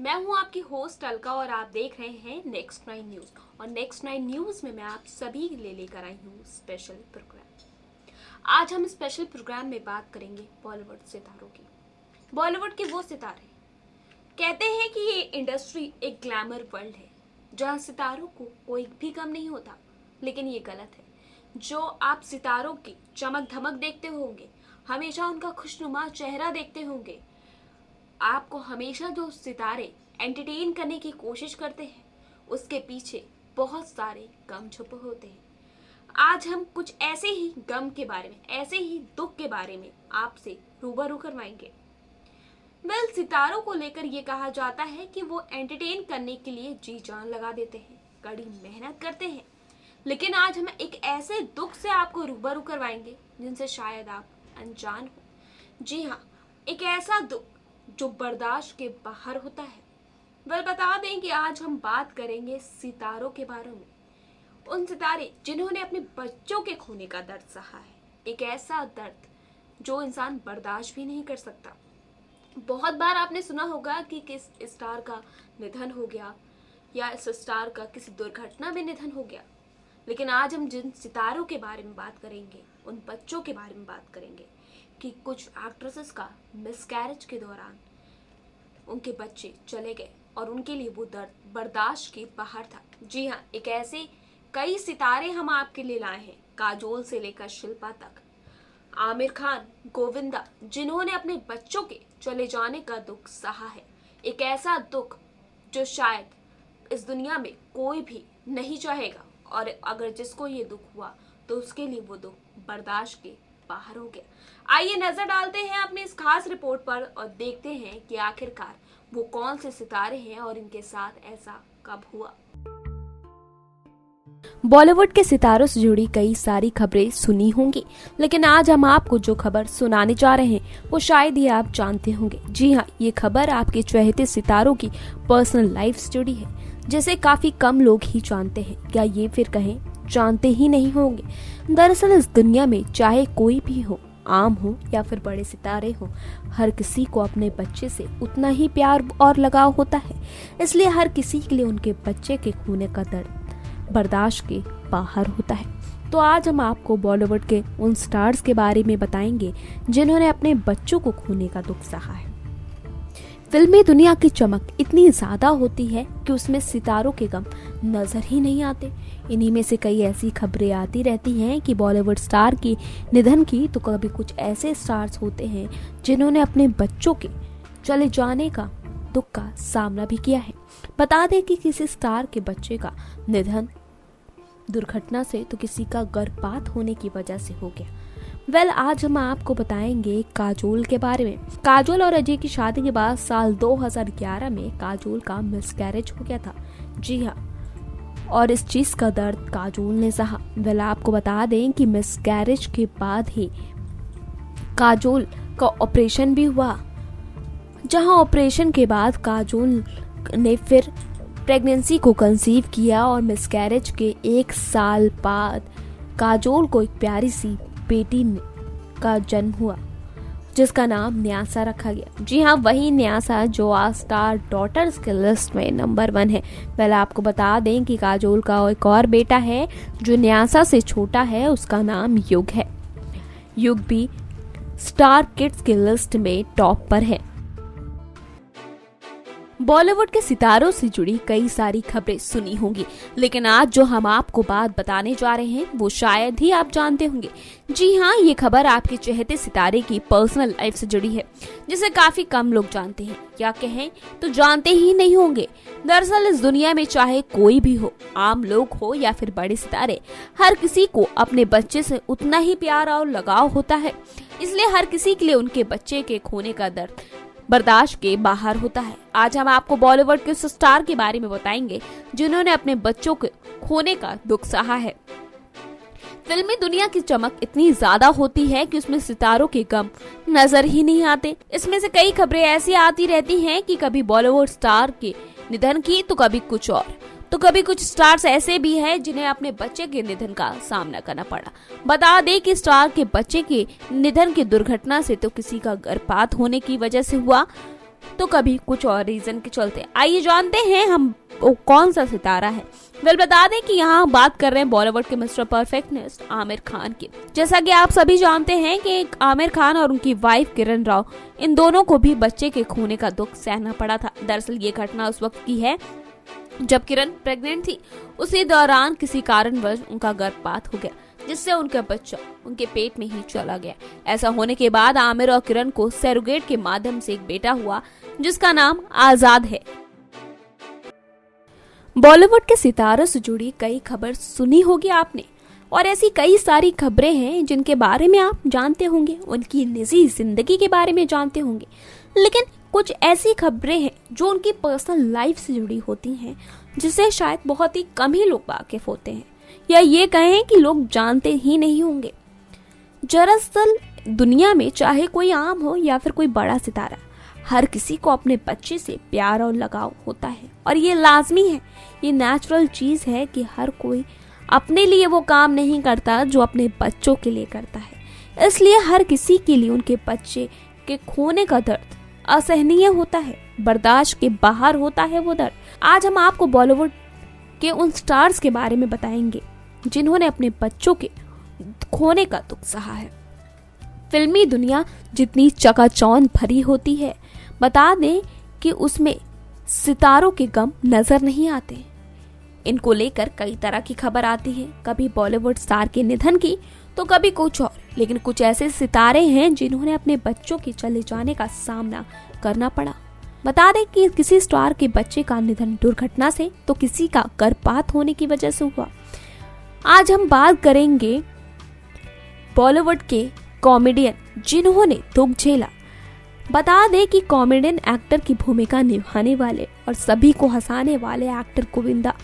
मैं हूं आपकी होस्ट अलका और आप देख रहे हैं नेक्स्ट 9 न्यूज। और नेक्स्ट 9 न्यूज में मैं आप सभी के लिए लेकर आई हूं स्पेशल प्रोग्राम। आज हम स्पेशल प्रोग्राम में बात करेंगे बॉलीवुड सितारों की। बॉलीवुड के वो सितारे, कहते हैं कि ये इंडस्ट्री एक ग्लैमर वर्ल्ड है जहां सितारों को कोई भी कम नहीं होता, लेकिन ये गलत है। जो आप सितारों की चमक धमक देखते होंगे, हमेशा उनका खुशनुमा चेहरा देखते होंगे, आपको हमेशा जो सितारे एंटरटेन करने की कोशिश करते हैं उसके पीछे बहुत सारे गम छुपे होते हैं। आज हम कुछ ऐसे ही गम के बारे में, ऐसे ही दुख के बारे में आपसे रूबरू करवाएंगे। सितारों को लेकर ये कहा जाता है कि वो एंटरटेन करने के लिए जी जान लगा देते हैं, कड़ी मेहनत करते हैं, लेकिन आज हम एक ऐसे दुख से आपको रूबरू करवाएंगे जिनसे शायद आप अनजान हो। जी हाँ, एक ऐसा दुख जो बर्दाश्त के बाहर होता है। बता दें कि आज हम बात करेंगे सितारों के बारे में। उन सितारे जिन्होंने अपने बच्चों के खोने का दर्द सहा है, एक ऐसा दर्द जो इंसान बर्दाश्त भी नहीं कर सकता। बहुत बार आपने सुना होगा कि किस स्टार का निधन हो गया या इस स्टार का किसी दुर्घटना में निधन हो गया, लेकिन आज हम जिन सितारों के बारे में बात करेंगे, उन बच्चों के बारे में बात करेंगे कि कुछ एक्ट्रेसेस का मिसकैरेज के दौरान उनके बच्चे चले गए और उनके लिए वो दर्द बर्दाश्त के बाहर था। जी हाँ, एक ऐसे कई सितारे हम आपके लिए लाए हैं, काजोल से लेकर शिल्पा तक, आमिर खान, गोविंदा, जिन्होंने अपने बच्चों के चले जाने का दुख सहा है। एक ऐसा दुख जो शायद इस दुनिया में कोई भी नहीं चाहेगा, और अगर जिसको ये दुख हुआ तो उसके लिए वो दुख बर्दाश्त के बाहर हो गया। आइए नजर डालते हैं अपने इस खास रिपोर्ट पर और देखते हैं कि आखिरकार वो कौन से सितारे हैं और इनके साथ ऐसा कब हुआ। बॉलीवुड के सितारों से जुड़ी कई सारी खबरें सुनी होंगी, लेकिन आज हम आपको जो खबर सुनाने जा रहे हैं वो शायद ही आप जानते होंगे। जी हाँ, ये खबर आपके चहेते सितारों की पर्सनल लाइफ से जुड़ी है, जिसे काफी कम लोग ही जानते हैं, या ये फिर कहें जानते ही नहीं होंगे। दरअसल इस दुनिया में चाहे कोई भी हो, आम हो या फिर बड़े सितारे हो, हर किसी को अपने बच्चे से उतना ही प्यार और लगाव होता है। इसलिए हर किसी के लिए उनके बच्चे के खोने का दर्द बर्दाश्त के बाहर होता है। तो आज हम आपको बॉलीवुड के उन स्टार्स के बारे में बताएंगे जिन्होंने अपने बच्चों को खोने का दुख सहा है। फिल्मी दुनिया की चमक इतनी ज्यादा होती है कि उसमें सितारों के गम नजर ही नहीं आते। इन्हीं में से कई ऐसी खबरें आती रहती हैं कि बॉलीवुड स्टार की निधन की, तो कभी कुछ ऐसे स्टार्स होते हैं जिन्होंने अपने बच्चों के चले जाने का दुख का सामना भी किया है। बता दें कि किसी स्टार के बच्चे का निधन दुर्घटना से तो किसी का गर्भपात होने की वजह से हो गया। आज हम आपको बताएंगे काजोल के बारे में। काजोल और अजय की शादी के बाद साल 2011 में काजोल का मिसकैरेज हो गया था। जी हाँ, और इस चीज का दर्द काजोल ने सहा। आपको बता दें कि मिसकैरेज के बाद ही काजोल का ऑपरेशन भी हुआ, जहां ऑपरेशन के बाद काजोल ने फिर प्रेगनेंसी को कंसीव किया और मिसकैरेज के 1 साल बाद काजोल को एक प्यारी सी बेटी का जन्म हुआ, जिसका नाम न्यासा रखा गया। जी हाँ, वही न्यासा जो आज स्टार डॉटर्स के लिस्ट में नंबर 1 है। आपको बता दें कि काजोल का एक और बेटा है जो न्यासा से छोटा है, उसका नाम युग है। युग भी स्टार किड्स के लिस्ट में टॉप पर है। बॉलीवुड के सितारों से जुड़ी कई सारी खबरें सुनी होंगी, लेकिन आज जो हम आपको बात बताने जा रहे हैं वो शायद ही आप जानते होंगे। जी हाँ, ये खबर आपके चहेते सितारे की पर्सनल लाइफ से जुड़ी है, जिसे काफी कम लोग जानते हैं, या कहें तो जानते ही नहीं होंगे। दरअसल इस दुनिया में चाहे कोई भी हो, आम लोग हो या फिर बड़े सितारे, हर किसी को अपने बच्चे से उतना ही प्यार और लगाव होता है। इसलिए हर किसी के लिए उनके बच्चे के खोने का दर्द बर्दाश्त के बाहर होता है। आज हम आपको बॉलीवुड के उस स्टार के बारे में बताएंगे जिन्होंने अपने बच्चों के खोने का दुख सहा है। फिल्मी दुनिया की चमक इतनी ज्यादा होती है कि उसमें सितारों के गम नजर ही नहीं आते। इसमें से कई खबरें ऐसी आती रहती हैं कि कभी बॉलीवुड स्टार के निधन की, तो कभी कुछ और, तो कभी कुछ स्टार्स ऐसे भी हैं जिन्हें अपने बच्चे के निधन का सामना करना पड़ा। बता दें कि स्टार के बच्चे के निधन की दुर्घटना से तो किसी का गर्भपात होने की वजह से हुआ, तो कभी कुछ और रीजन के चलते। आइए जानते हैं हम वो कौन सा सितारा है। बता दें कि यहाँ हम बात कर रहे हैं बॉलीवुड के मिस्टर परफेक्टनेस आमिर खान की। जैसा कि आप सभी जानते हैं कि आमिर खान और उनकी वाइफ किरण राव, इन दोनों को भी बच्चे के खोने का दुख सहना पड़ा था। दरअसल ये घटना उस वक्त की है जब किरण प्रेग्नेंट थी। उसी दौरान किसी कारणवश उनका गर्भपात हो गया, जिससे उनका बच्चा उनके पेट में ही चला गया। ऐसा होने के बाद आमिर और किरण को सैरोगेट के माध्यम से एक बेटा हुआ, जिसका नाम आजाद है। बॉलीवुड के सितारों से जुड़ी कई खबर सुनी होगी आपने, और ऐसी कई सारी खबरें हैं जिनके बारे में आप जानते होंगे, उनकी निजी जिंदगी के बारे में जानते होंगे। लेकिन कुछ ऐसी खबरें हैं जो उनकी पर्सनल लाइफ से जुड़ी होती हैं, जिसे शायद बहुत ही कम ही लोग वाकिफ होते हैं, या ये कहें कि लोग जानते ही नहीं होंगे। दरअसल दुनिया में चाहे कोई आम हो या फिर कोई बड़ा सितारा, हर किसी को अपने बच्चे से प्यार और लगाव होता है, और ये लाजमी है, ये नेचुरल चीज है कि हर कोई अपने लिए वो काम नहीं करता जो अपने बच्चों के लिए करता है। इसलिए हर किसी के लिए उनके बच्चे के खोने का दर्द असहनीय होता है, बर्दाश्त के बाहर होता है वो दर्द। आज हम आपको बॉलीवुड के उन स्टार्स के बारे में बताएंगे जिन्होंने अपने बच्चों के खोने का दुख सहा है। फिल्मी दुनिया जितनी चकाचौंध भरी होती है, बता दें कि उसमें सितारों के गम नजर नहीं आते। इनको लेकर कई तरह की खबर आती है, कभी बॉलीवुड स्टार के निधन की तो कभी कुछ और। लेकिन कुछ ऐसे सितारे हैं जिन्होंने अपने बच्चों के चले जाने का सामना करना पड़ा। बता दें कि किसी स्टार के बच्चे का निधन दुर्घटना से तो किसी का गर्भपात होने की वजह से हुआ। आज हम बात करेंगे बॉलीवुड के कॉमेडियन जिन्होंने दुख झेला। बता दें कि कॉमेडियन एक्टर की भूमिका निभाने वाले और सभी को हंसाने वाले एक्टर गोविंदा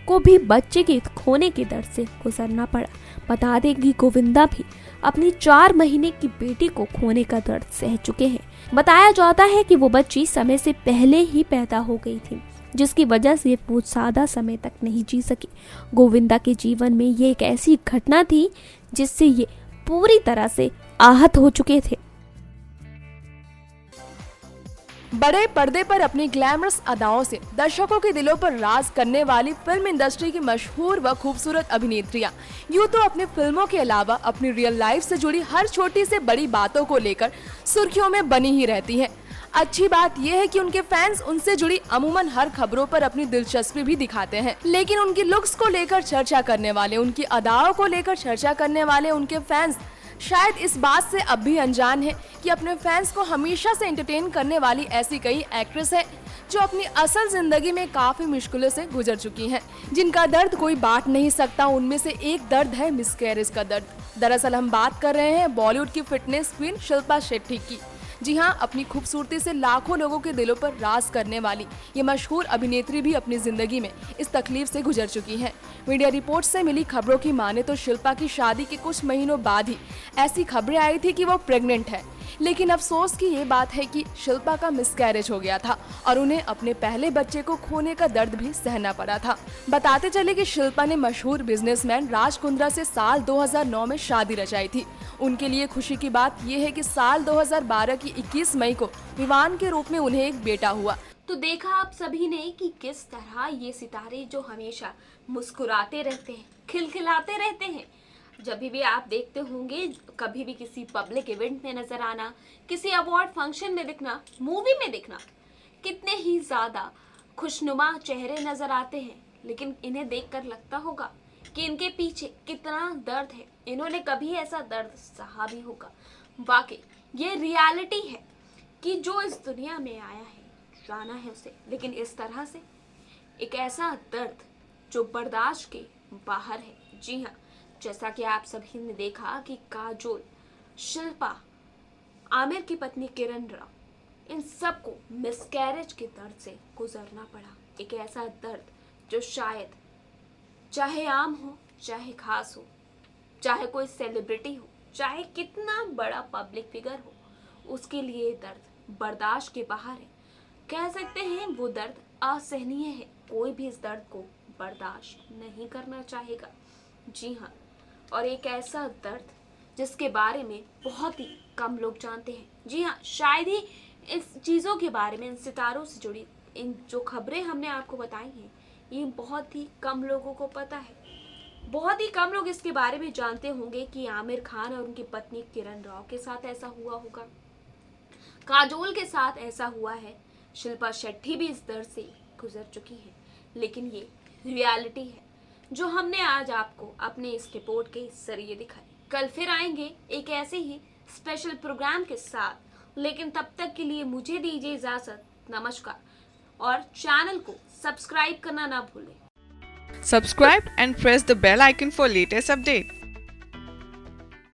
को भी बच्चे के खोने के दर्द से गुजरना पड़ा। बता दें कि गोविंदा भी अपनी 4 महीने की बेटी को खोने का दर्द सह चुके हैं। बताया जाता है कि वो बच्ची समय से पहले ही पैदा हो गई थी, जिसकी वजह से वो ज्यादा समय तक नहीं जी सकी। गोविंदा के जीवन में ये एक ऐसी घटना थी जिससे ये पूरी तरह से आहत हो चुके थे। बड़े पर्दे पर अपनी ग्लैमरस अदाओं से दर्शकों के दिलों पर राज करने वाली फिल्म इंडस्ट्री की मशहूर व खूबसूरत अभिनेत्रियां यूं तो अपनी फिल्मों के अलावा अपनी रियल लाइफ से जुड़ी हर छोटी से बड़ी बातों को लेकर सुर्खियों में बनी ही रहती हैं। अच्छी बात यह है कि उनके फैंस उनसे जुड़ी अमूमन हर खबरों पर अपनी दिलचस्पी भी दिखाते हैं, लेकिन उनकी लुक्स को लेकर चर्चा करने वाले, उनकी अदाओं को लेकर चर्चा करने वाले उनके फैंस शायद इस बात से अब भी अनजान है कि अपने फैंस को हमेशा से एंटरटेन करने वाली ऐसी कई एक्ट्रेस हैं जो अपनी असल जिंदगी में काफी मुश्किलों से गुजर चुकी हैं, जिनका दर्द कोई बांट नहीं सकता। उनमें से एक दर्द है मिसकैरेज का दर्द। दरअसल हम बात कर रहे हैं बॉलीवुड की फिटनेस क्वीन शिल्पा शेट्टी की। जी हाँ, अपनी खूबसूरती से लाखों लोगों के दिलों पर राज करने वाली ये मशहूर अभिनेत्री भी अपनी जिंदगी में इस तकलीफ से गुजर चुकी हैं। मीडिया रिपोर्ट से मिली खबरों की माने तो शिल्पा की शादी के कुछ महीनों बाद ही ऐसी खबरें आई थी कि वो प्रेग्नेंट है। लेकिन अफसोस की ये बात है कि शिल्पा का मिसकैरेज हो गया था और उन्हें अपने पहले बच्चे को खोने का दर्द भी सहना पड़ा था। बताते चले कि शिल्पा ने मशहूर बिजनेसमैन राज कुंद्रा से साल 2009 में शादी रचाई थी। उनके लिए खुशी की बात यह है कि साल 2012 की 21 मई को विवान के रूप में उन्हें एक बेटा हुआ। तो देखा आप सभी ने कि किस तरह ये सितारे जो हमेशा मुस्कुराते रहते हैं, खिलखिलाते रहते हैं, जब भी आप देखते होंगे कभी भी किसी पब्लिक इवेंट में नजर आना, किसी अवार्ड फंक्शन में दिखना, मूवी में दिखना, कितने ही ज्यादा खुशनुमा चेहरे नजर आते हैं। लेकिन इन्हें देखकर लगता होगा कि इनके पीछे कितना दर्द है, इन्होंने कभी ऐसा दर्द सहा भी होगा। वाकई ये रियलिटी है कि जो इस दुनिया में आया है, जाना है उसे, लेकिन इस तरह से एक ऐसा दर्द जो बर्दाश्त के बाहर है। जी हाँ, जैसा कि आप सभी ने देखा कि काजोल, शिल्पा, आमिर की पत्नी किरण राव, इन सबको मिसकैरेज के दर्द से गुजरना पड़ा। एक ऐसा दर्द जो शायद चाहे आम हो, चाहे खास हो, चाहे कोई सेलिब्रिटी हो, चाहे कितना बड़ा पब्लिक फिगर हो, उसके लिए दर्द बर्दाश्त के बाहर है। कह सकते हैं वो दर्द असहनीय है। कोई भी इस दर्द को बर्दाश्त नहीं करना चाहेगा। जी हाँ, और एक ऐसा दर्द जिसके बारे में बहुत ही कम लोग जानते हैं। जी हाँ, शायद ही इस चीज़ों के बारे में, इन सितारों से जुड़ी इन जो खबरें हमने आपको बताई हैं, ये बहुत ही कम लोगों को पता है। बहुत ही कम लोग इसके बारे में जानते होंगे कि आमिर खान और उनकी पत्नी किरण राव के साथ ऐसा हुआ होगा, काजोल के साथ ऐसा हुआ है, शिल्पा शेट्टी भी इस दर से गुजर चुकी है। लेकिन ये रियलिटी है जो हमने आज आपको अपने इस रिपोर्ट के जरिए दिखाई। कल फिर आएंगे एक ऐसे ही स्पेशल प्रोग्राम के साथ, लेकिन तब तक के लिए मुझे दीजिए इजाजत। नमस्कार, और चैनल को सब्सक्राइब करना ना भूलें। Subscribe and press the bell icon for latest updates.